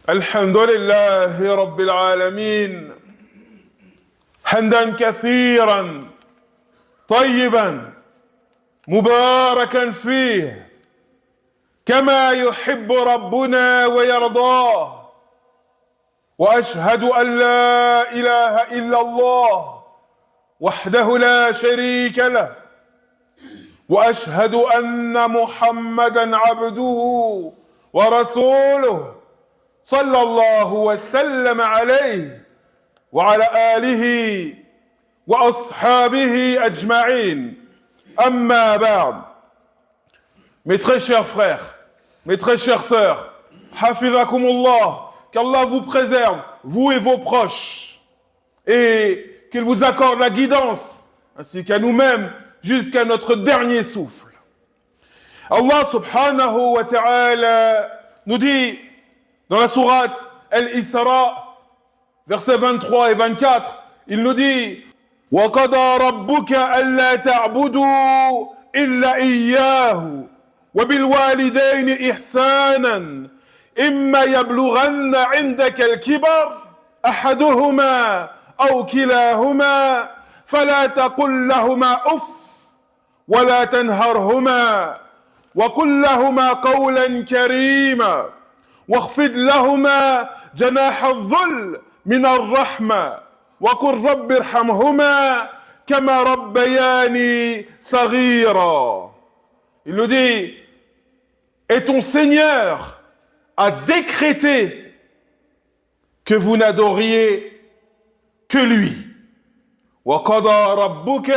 الحمد لله رب العالمين حمدا كثيرا طيبا مباركا فيه كما يحب ربنا ويرضاه واشهد ان لا اله الا الله وحده لا شريك له واشهد ان محمدا عبده ورسوله صلى الله وسلم عليه وعلى آله وأصحابه أجمعين أما بعد. Mes très chers frères, mes très chères sœurs, Hafizakumullah, qu'Allah vous préserve, vous et vos proches, et qu'il vous accorde la guidance, ainsi qu'à nous-mêmes, jusqu'à notre dernier souffle. Allah subhanahu wa ta'ala nous dit dans la sourate Al-Isra, versets 23 et 24, il nous dit وَقَضَى رَبُّكَ أَلَّا تَعْبُدُوا إِلَّا إِيَّاهُ وَبِالْوَالِدَيْنِ إِحْسَانًا إِمَّا يَبْلُغَنَّ عِندَكَ الْكِبَرَ أَحَدُهُمَا أَوْ كِلَاهُمَا فَلَا تَقُل لَّهُمَا أُفٍّ وَلَا تَنْهَرْهُمَا وَقُل لَّهُمَا قَوْلًا كَرِيمًا واخفض لهما جناح الذل من الرحمة وقل رب ارحمهما كما ربياني صغيرا. Il nous dit, et ton Seigneur a décrété que vous n'adoriez que lui. وقضى ربك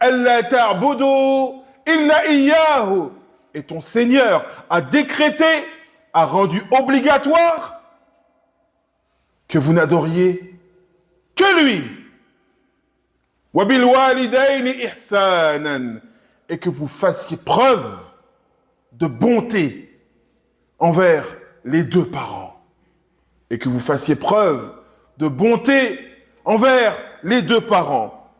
ألا تعبدوا إلا إياه. Et ton Seigneur a décrété, a rendu obligatoire que vous n'adoriez que lui. وَبِالْوَالِدَيْنِ إِحْسَانًا. Et que vous fassiez preuve de bonté envers les deux parents. Et que vous fassiez preuve de bonté envers les deux parents.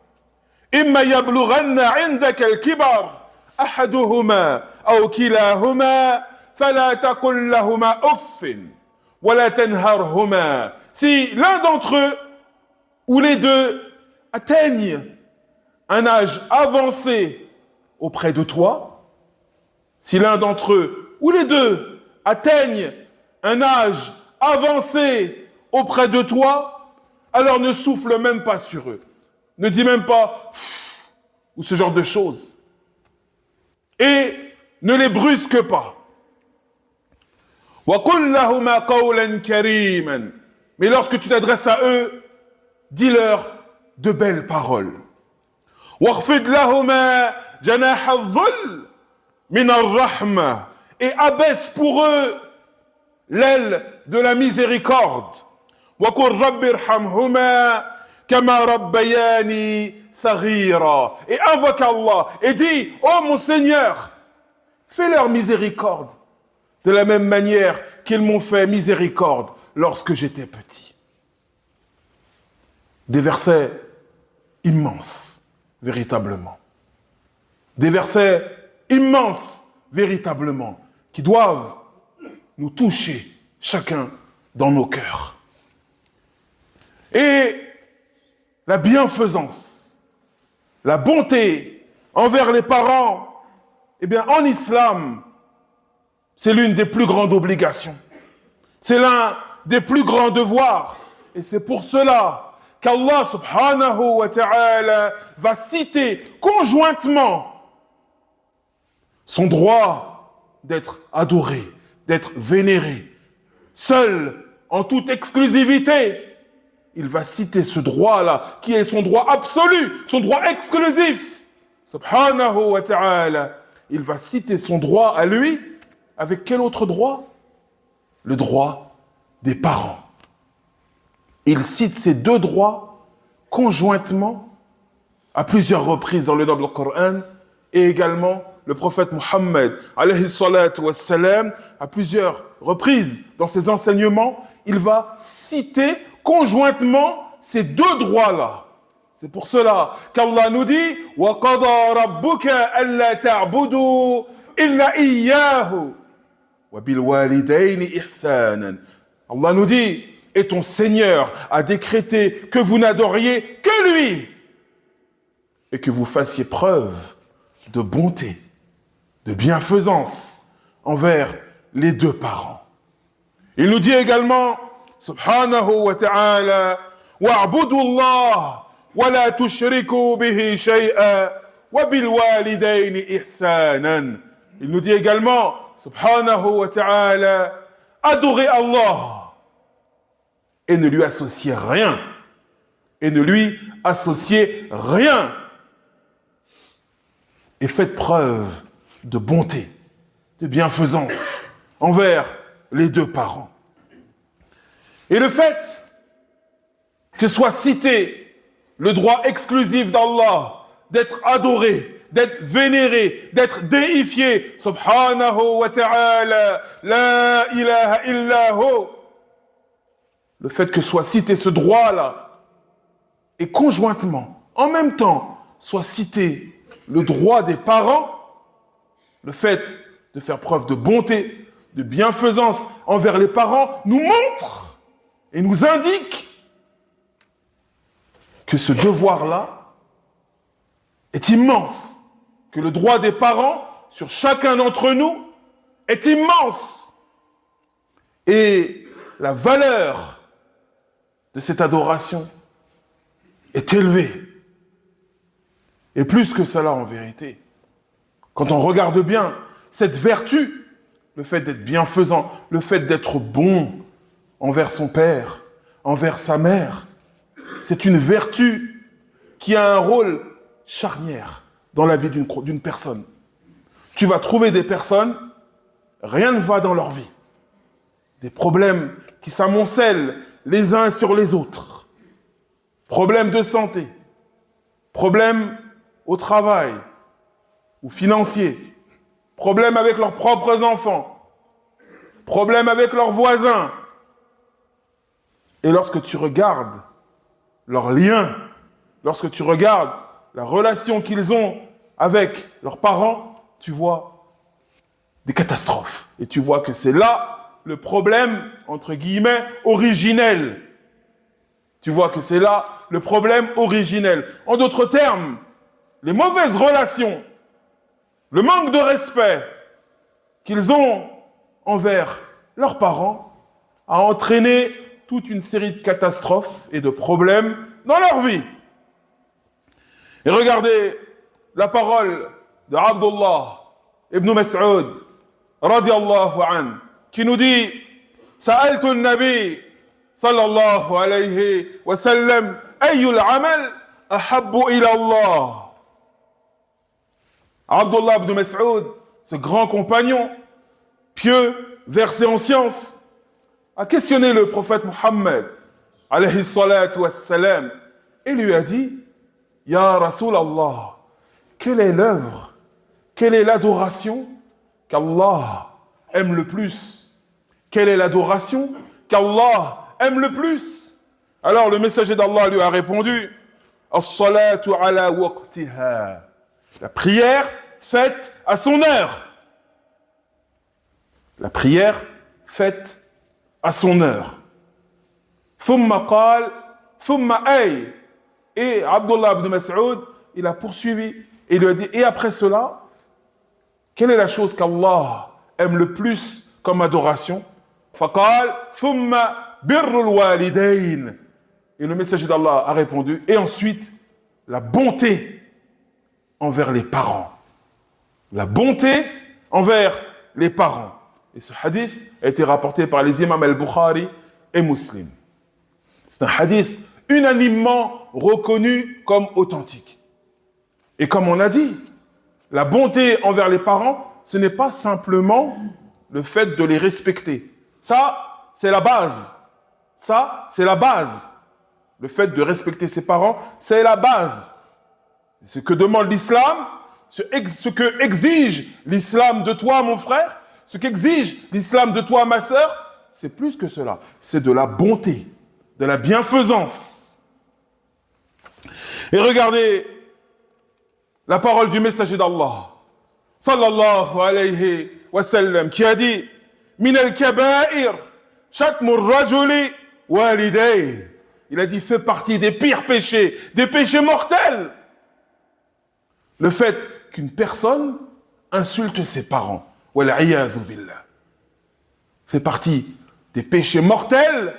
إِمَّا يَبْلُغَنَّ عِنْدَكَ الْكِبَرَ أَحَدُهُمَا أَوْ كِلَاهُمَا فَلَا تَقُل لَّهُمَا أُفٍّ وَلَا تَنْهَرْهُمَا. Si l'un d'entre eux ou les deux atteignent un âge avancé auprès de toi, si l'un d'entre eux ou les deux atteignent un âge avancé auprès de toi, alors ne souffle même pas sur eux. Ne dis même pas ou ce genre de choses. Et ne les brusque pas. وَقُلْ لَهُمَا قَوْلًا كَرِيمًا. Mais lorsque tu t'adresses à eux, dis-leur de belles paroles. وَاخْفِضْ لَهُمَا جَنَاحَ الذُّلِّ مِنَ الرَّحْمَةِ. Et abaisse pour eux l'aile de la miséricorde. وَقُلْ رَبِّ ارْحَمْهُمَا كَمَا رَبَّيَانِي صَغِيرًا. Et invoque Allah et dis, oh mon Seigneur, fais leur miséricorde de la même manière qu'ils m'ont fait miséricorde lorsque j'étais petit. Des versets immenses, véritablement. Des versets immenses, véritablement, qui doivent nous toucher, chacun, dans nos cœurs. Et la bienfaisance, la bonté envers les parents, eh bien, en islam, c'est l'une des plus grandes obligations. C'est l'un des plus grands devoirs. Et c'est pour cela qu'Allah subhanahu wa ta'ala va citer conjointement son droit d'être adoré, d'être vénéré, seul, en toute exclusivité. Il va citer ce droit-là, qui est son droit absolu, son droit exclusif. Subhanahu wa ta'ala. Il va citer son droit à lui. Avec quel autre droit? Le droit des parents. Il cite ces deux droits conjointement à plusieurs reprises dans le noble Coran et également le prophète Mohammed alayhi salatu wassalam à plusieurs reprises dans ses enseignements, il va citer conjointement ces deux droits-là. C'est pour cela qu'Allah nous dit « وَقَضَى رَبُّكَ أَلَّا تَعْبُدُوا إِلَّا إِيَّاهُ وَبِالْوَالِدَيْنِ إِحْسَانًا » Allah nous dit, et ton Seigneur a décrété que vous n'adoriez que lui et que vous fassiez preuve de bonté, de bienfaisance envers les deux parents. Il nous dit également, subhanahu wa ta'ala, wa'budu Allah wa la tushriku bihi shay'a wa bil walidayni ihsanan. Il nous dit également, subhanahu wa ta'ala, adorez Allah et ne lui associez rien. Et ne lui associez rien. Et faites preuve de bonté, de bienfaisance envers les deux parents. Et le fait que soit cité le droit exclusif d'Allah d'être adoré, d'être vénéré, d'être déifié, subhanahu wa ta'ala, la ilaha illahu. Le fait que soit cité ce droit-là, et conjointement, en même temps, soit cité le droit des parents, le fait de faire preuve de bonté, de bienfaisance envers les parents, nous montre et nous indique que ce devoir-là est immense, que le droit des parents sur chacun d'entre nous est immense. Et la valeur de cette adoration est élevée. Et plus que cela en vérité, quand on regarde bien cette vertu, le fait d'être bienfaisant, le fait d'être bon envers son père, envers sa mère, c'est une vertu qui a un rôle charnière dans la vie d'une personne. Tu vas trouver des personnes, rien ne va dans leur vie. Des problèmes qui s'amoncellent les uns sur les autres. Problèmes de santé, problèmes au travail ou financiers, problèmes avec leurs propres enfants, problèmes avec leurs voisins. Et lorsque tu regardes leurs liens, lorsque tu regardes la relation qu'ils ont avec leurs parents, tu vois des catastrophes. Et tu vois que c'est là le problème, entre guillemets, originel. Tu vois que c'est là le problème originel. En d'autres termes, les mauvaises relations, le manque de respect qu'ils ont envers leurs parents a entraîné toute une série de catastrophes et de problèmes dans leur vie. Et regardez la parole de Abdullah ibn Mas'ud, radiyallahu anhu, qui nous dit « Sa'altu al-Nabi sallallahu alayhi wa sallam ayyul amal ahabbu ila Allah » Abdullah ibn Mas'ud, ce grand compagnon, pieux, versé en sciences, a questionné le prophète Muhammad, alayhi salatu wassalam, et lui a dit, Ya Rasulallah, quelle est l'œuvre, quelle est l'adoration qu'Allah aime le plus? Quelle est l'adoration qu'Allah aime le plus? Alors le messager d'Allah lui a répondu, As-salatu ala waqtiha. La prière faite à son heure. La prière faite à son heure. Thumma qal, thumma ay. Et Abdullah ibn Mas'ud, il a poursuivi et il lui a dit, et après cela, quelle est la chose qu'Allah aime le plus comme adoration? Faqal, thumma birrul walidayn. Et le messager d'Allah a répondu, et ensuite, la bonté envers les parents. La bonté envers les parents. Et ce hadith a été rapporté par les imams al-Bukhari et Muslim. C'est un hadith unanimement reconnu comme authentique. Et comme on a dit, la bonté envers les parents, ce n'est pas simplement le fait de les respecter. Ça, c'est la base. Ça, c'est la base. Le fait de respecter ses parents, c'est la base. Ce que demande l'islam, ce que exige l'islam de toi, mon frère, ce qu'exige l'islam de toi, ma sœur, c'est plus que cela. C'est de la bonté, de la bienfaisance. Et regardez la parole du messager d'Allah, sallallahu alayhi wa sallam, qui a dit « Min al-kaba'ir shatmur rajuli walidayh. Il a dit, fait partie des pires péchés, des péchés mortels. Le fait qu'une personne insulte ses parents. Wal'iyadhu billah. Fait partie des péchés mortels.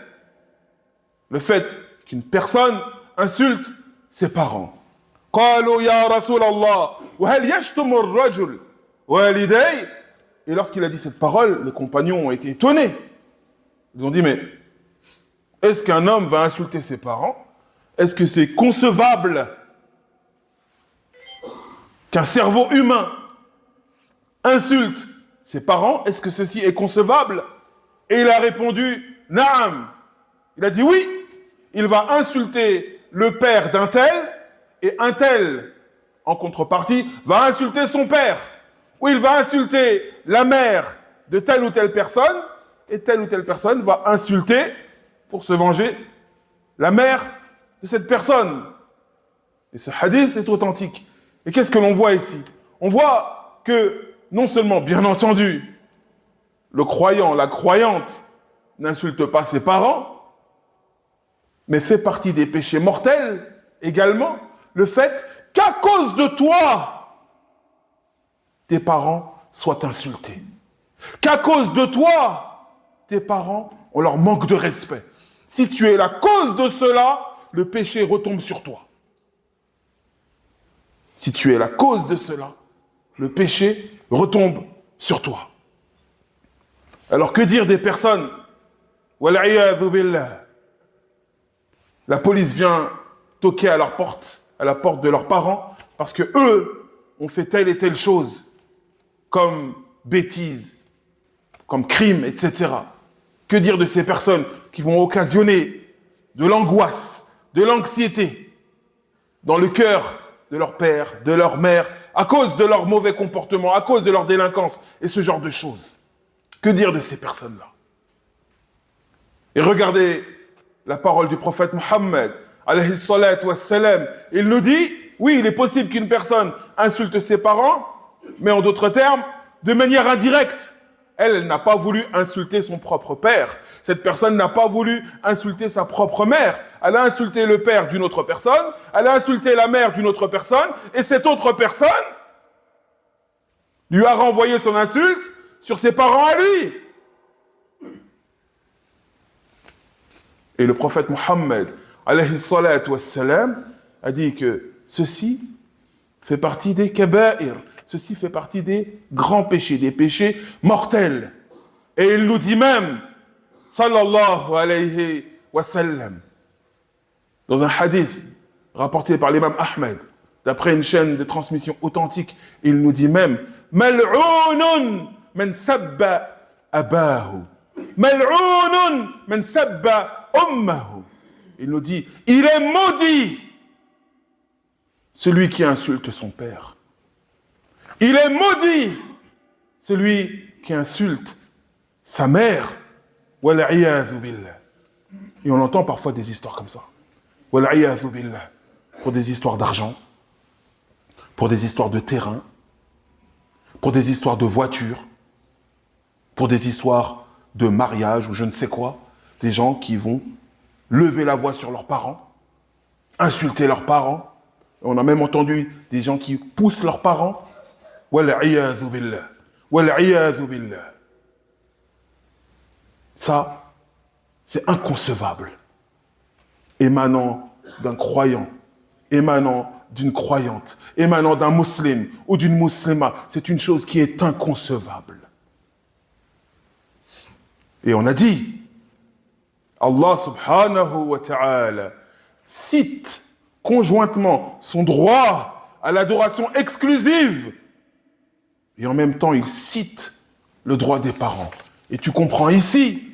Le fait qu'une personne insulte ses parents. قالوا يا رسول الله وهل يشتم الرجل والديه. Et lorsqu'il a dit cette parole, les compagnons ont été étonnés. Ils ont dit, mais est-ce qu'un homme va insulter ses parents? Est-ce que c'est concevable qu'un cerveau humain insulte ses parents? Est-ce que ceci est concevable? Et il a répondu, Naam. Il a dit oui, il va insulter le père d'un tel, et un tel, en contrepartie, va insulter son père. Ou il va insulter la mère de telle ou telle personne, et telle ou telle personne va insulter, pour se venger, la mère de cette personne. Et ce hadith est authentique. Et qu'est-ce que l'on voit ici? On voit que, non seulement, bien entendu, le croyant, la croyante, n'insulte pas ses parents, mais fait partie des péchés mortels également, le fait qu'à cause de toi, tes parents soient insultés. Qu'à cause de toi, tes parents, on leur manque de respect. Si tu es la cause de cela, le péché retombe sur toi. Si tu es la cause de cela, le péché retombe sur toi. Alors que dire des personnes? Wal'iyadhu billah. La police vient toquer à leur porte, à la porte de leurs parents, parce que eux ont fait telle et telle chose, comme bêtise, comme crime, etc. Que dire de ces personnes qui vont occasionner de l'angoisse, de l'anxiété dans le cœur de leur père, de leur mère, à cause de leur mauvais comportement, à cause de leur délinquance et ce genre de choses. Que dire de ces personnes-là? Et regardez la parole du prophète Mohammed, alayhi salatu wassalam. Il nous dit, oui, il est possible qu'une personne insulte ses parents, mais en d'autres termes, de manière indirecte. Elle n'a pas voulu insulter son propre père. Cette personne n'a pas voulu insulter sa propre mère. Elle a insulté le père d'une autre personne, elle a insulté la mère d'une autre personne, et cette autre personne lui a renvoyé son insulte sur ses parents à lui. Et le prophète Mohammed, alayhi salatu wassalam, a dit que ceci fait partie des kaba'ir, ceci fait partie des grands péchés, des péchés mortels. Et il nous dit même, sallallahu alayhi wa sallam, dans un hadith rapporté par l'imam Ahmed, d'après une chaîne de transmission authentique, il nous dit même, mal'ounun man sabba abahu, mal'ounun man sabba ummahu. Il nous dit, il est maudit celui qui insulte son père. Il est maudit celui qui insulte sa mère. Wal'iyadhu billah. Et on entend parfois des histoires comme ça. Wal'iyadhu billah. Pour des histoires d'argent, pour des histoires de terrain, pour des histoires de voitures, pour des histoires de mariage ou je ne sais quoi. Des gens qui vont lever la voix sur leurs parents, insulter leurs parents. On a même entendu des gens qui poussent leurs parents. Wal'iyadhu billah. Wal'iyadhu billah. Ça, c'est inconcevable. Émanant d'un croyant, émanant d'une croyante, émanant d'un musulman ou d'une musulmane, c'est une chose qui est inconcevable. Et on a dit, Allah subhanahu wa ta'ala cite conjointement son droit à l'adoration exclusive et en même temps il cite le droit des parents. Et tu comprends ici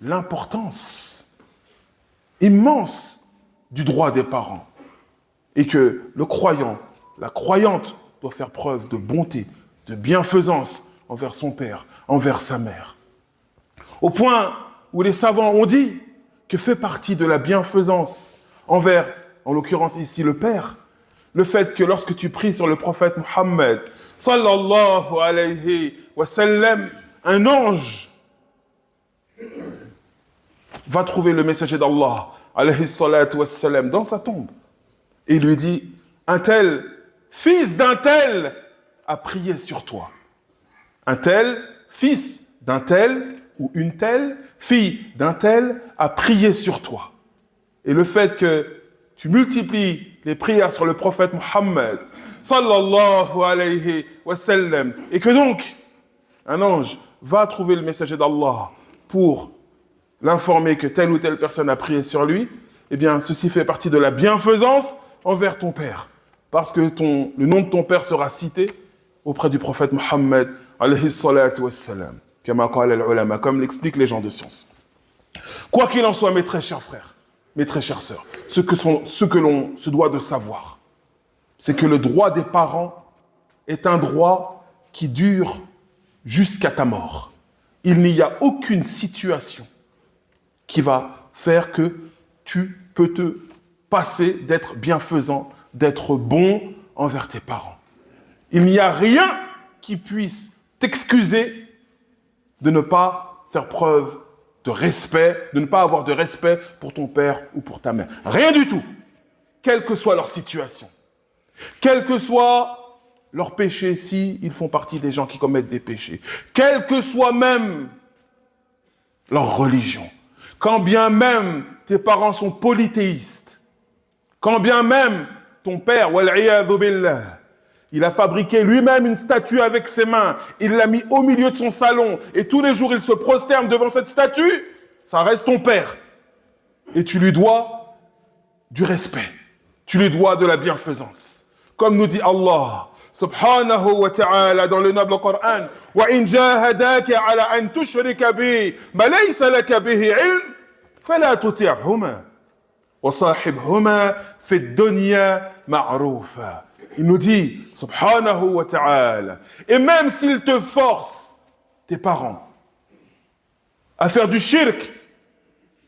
l'importance immense du droit des parents et que le croyant, la croyante doit faire preuve de bonté, de bienfaisance envers son père, envers sa mère. Au point où les savants ont dit que fait partie de la bienfaisance envers, en l'occurrence ici le père, le fait que lorsque tu pries sur le prophète Mohammed, sallallahu alayhi wa sallam, un ange va trouver le messager d'Allah, alayhi salatu wassalam, dans sa tombe. Et il lui dit, un tel, fils d'un tel, a prié sur toi. Un tel, fils d'un tel, ou une telle, fille d'un tel, a prié sur toi. Et le fait que tu multiplies les prières sur le prophète Mohammed, sallallahu alayhi wa sallam, et que donc, un ange va trouver le messager d'Allah pour l'informer que telle ou telle personne a prié sur lui, eh bien, ceci fait partie de la bienfaisance envers ton père. Parce que le nom de ton père sera cité auprès du prophète Mohammed, alayhi salatu wassalam, comme l'expliquent les gens de science. Quoi qu'il en soit, mes très chers frères, mes très chères sœurs, ce que l'on se doit de savoir, c'est que le droit des parents est un droit qui dure jusqu'à ta mort. Il n'y a aucune situation qui va faire que tu peux te passer d'être bienfaisant, d'être bon envers tes parents. Il n'y a rien qui puisse t'excuser de ne pas faire preuve de respect, de ne pas avoir de respect pour ton père ou pour ta mère. Rien du tout. Quelle que soit leur situation. Quel que soit leur péché, si ils font partie des gens qui commettent des péchés. Quelle que soit même leur religion. Quand bien même tes parents sont polythéistes. Quand bien même ton père, wal'iyadhu billah, il a fabriqué lui-même une statue avec ses mains. Il l'a mis au milieu de son salon. Et tous les jours, il se prosterne devant cette statue. Ça reste ton père. Et tu lui dois du respect. Tu lui dois de la bienfaisance. Comme nous dit Allah, subhanahu wa ta'ala, dans le noble Coran, وَإِنْ جَاهَدَاكَ عَلَى أَنْ تُشْرِكَ بِي مَا لَيْسَ لَكَ بِهِ عِلْمٍ فَلَا تُطِعْهُمَا وَصَاحِبْهُمَا فِي الدُّنْيَا مَعْرُوفًا. Il nous dit, subhanahu wa ta'ala, et même s'ils te forcent, tes parents, à faire du shirk,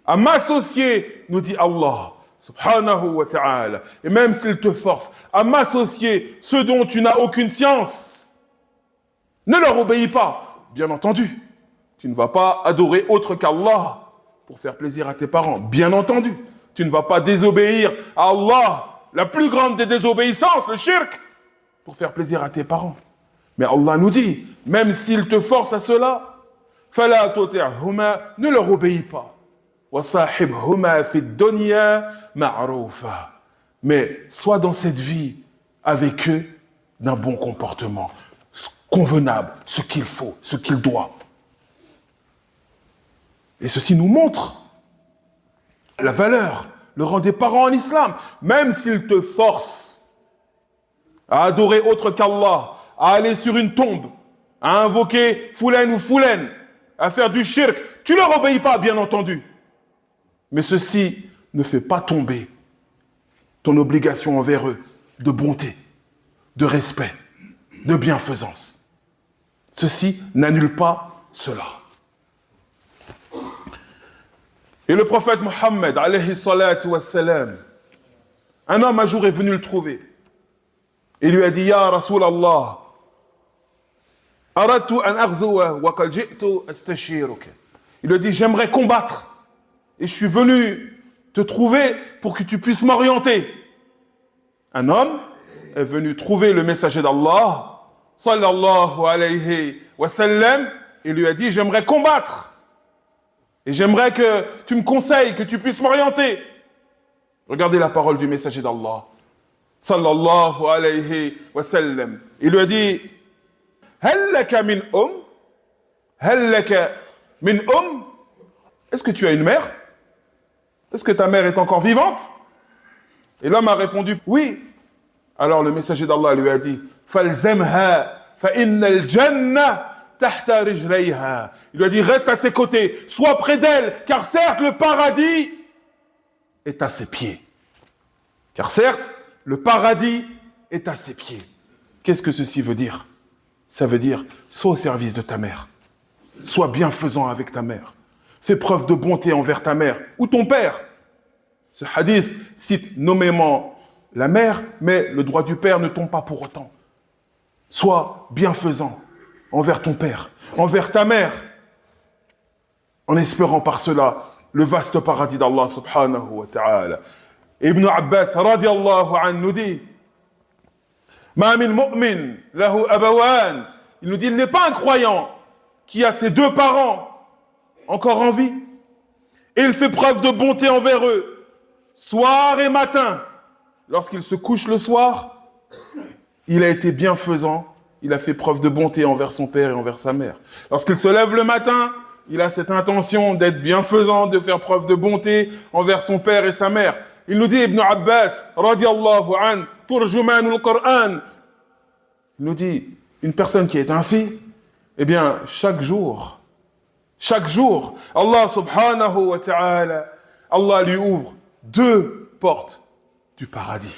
à m'associer, nous dit Allah, subhanahu wa ta'ala, et même s'ils te forcent à m'associer ce dont tu n'as aucune science, ne leur obéis pas. Bien entendu, tu ne vas pas adorer autre qu'Allah pour faire plaisir à tes parents. Bien entendu, tu ne vas pas désobéir à Allah, la plus grande des désobéissances, le shirk, pour faire plaisir à tes parents. Mais Allah nous dit, même s'ils te forcent à cela, fala tuti'huma, ne leur obéis pas. Wa sahibhuma fi dunya ma'rufa. Mais sois dans cette vie avec eux d'un bon comportement, convenable, ce qu'il faut, ce qu'il doit. Et ceci nous montre la valeur, le rang des parents en islam, même s'ils te forcent à adorer autre qu'Allah, à aller sur une tombe, à invoquer Foulen ou Foulen, à faire du shirk, tu ne leur obéis pas, bien entendu. Mais ceci ne fait pas tomber ton obligation envers eux de bonté, de respect, de bienfaisance. Ceci n'annule pas cela. Et le prophète Mohammed, alayhi salatu wassalam, un homme un jour est venu le trouver. Il lui a dit, Ya Rasulallah, aradtu an aghzuwa wa qad ji'tu astashiruka. Il lui a dit, j'aimerais combattre. Et je suis venu te trouver pour que tu puisses m'orienter. Un homme est venu trouver le messager d'Allah, sallallahu alayhi wa sallam, et lui a dit, j'aimerais combattre. Et j'aimerais que tu me conseilles, que tu puisses m'orienter. Regardez la parole du messager d'Allah, sallallahu alayhi wa sallam. Il lui a dit, Hal laka min Hal laka min Est-ce que tu as une mère? Est-ce que ta mère est encore vivante? Et l'homme a répondu, oui. Alors le messager d'Allah lui a dit, Falzamha fa innal jannah tahta rijlayha. Il lui a dit, reste à ses côtés, sois près d'elle, car certes le paradis est à ses pieds. Car certes, le paradis est à ses pieds. Qu'est-ce que ceci veut dire? Ça veut dire, sois au service de ta mère. Sois bienfaisant avec ta mère. Fais preuve de bonté envers ta mère ou ton père. Ce hadith cite nommément la mère, mais le droit du père ne tombe pas pour autant. Sois bienfaisant envers ton père, envers ta mère, en espérant par cela le vaste paradis d'Allah subhanahu wa ta'ala. Ibn Abbas radiallahu anhu nous dit Ma min mu'min lahu abawan. Il nous dit il n'est pas un croyant qui a ses deux parents encore en vie et il fait preuve de bonté envers eux soir et matin. Lorsqu'il se couche le soir, il a été bienfaisant, il a fait preuve de bonté envers son père et envers sa mère. Lorsqu'il se lève le matin, il a cette intention d'être bienfaisant, de faire preuve de bonté envers son père et sa mère. Il nous dit, Ibn Abbas, radiallahu an, turjumanul Qur'an, il nous dit, une personne qui est ainsi, eh bien, chaque jour, Allah subhanahu wa ta'ala, Allah lui ouvre 2 portes du paradis.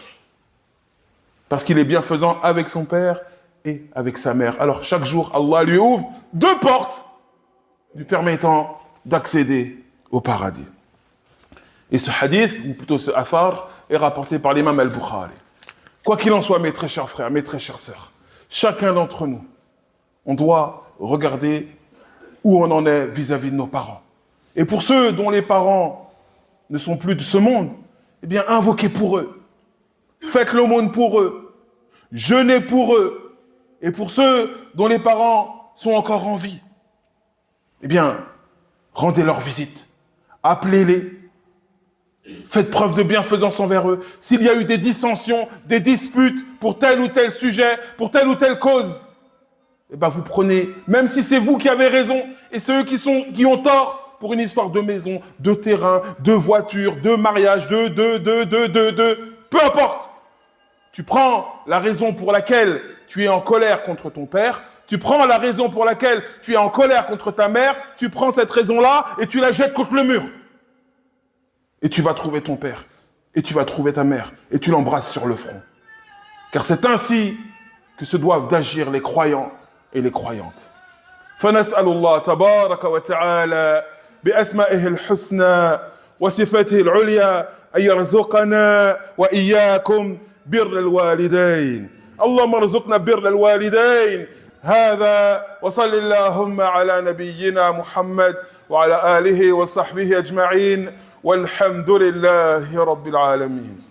Parce qu'il est bienfaisant avec son père et avec sa mère. Alors chaque jour, Allah lui ouvre 2 portes lui permettant d'accéder au paradis. Et ce hadith, ou plutôt ce athar, est rapporté par l'imam al-Bukhari. Quoi qu'il en soit, mes très chers frères, mes très chères sœurs, chacun d'entre nous, on doit regarder où on en est vis-à-vis de nos parents. Et pour ceux dont les parents ne sont plus de ce monde, eh bien, invoquez pour eux. Faites l'aumône pour eux. Jeûnez pour eux. Et pour ceux dont les parents sont encore en vie, eh bien, rendez leur visite. Appelez-les. Faites preuve de bienfaisance envers eux. S'il y a eu des dissensions, des disputes pour tel ou tel sujet, pour telle ou telle cause, eh bien, vous prenez, même si c'est vous qui avez raison, et c'est eux qui ont tort, pour une histoire de maison, de terrain, de voiture, de mariage, peu importe. Tu prends la raison pour laquelle tu es en colère contre ton père, tu prends la raison pour laquelle tu es en colère contre ta mère, tu prends cette raison-là et tu la jettes contre le mur. Et tu vas trouver ton père, et tu vas trouver ta mère, et tu l'embrasses sur le front. Car c'est ainsi que se doivent d'agir les croyants et les croyantes. فنسأل الله تبارك وتعالى بأسمائه الحسنى وصفاته العليا أن يرزقنا وإياكم بر الوالدين. اللهم ارزقنا بر الوالدين. هذا وصل اللهم على نبينا محمد وعلى آله وصحبه أجمعين والحمد لله رب العالمين.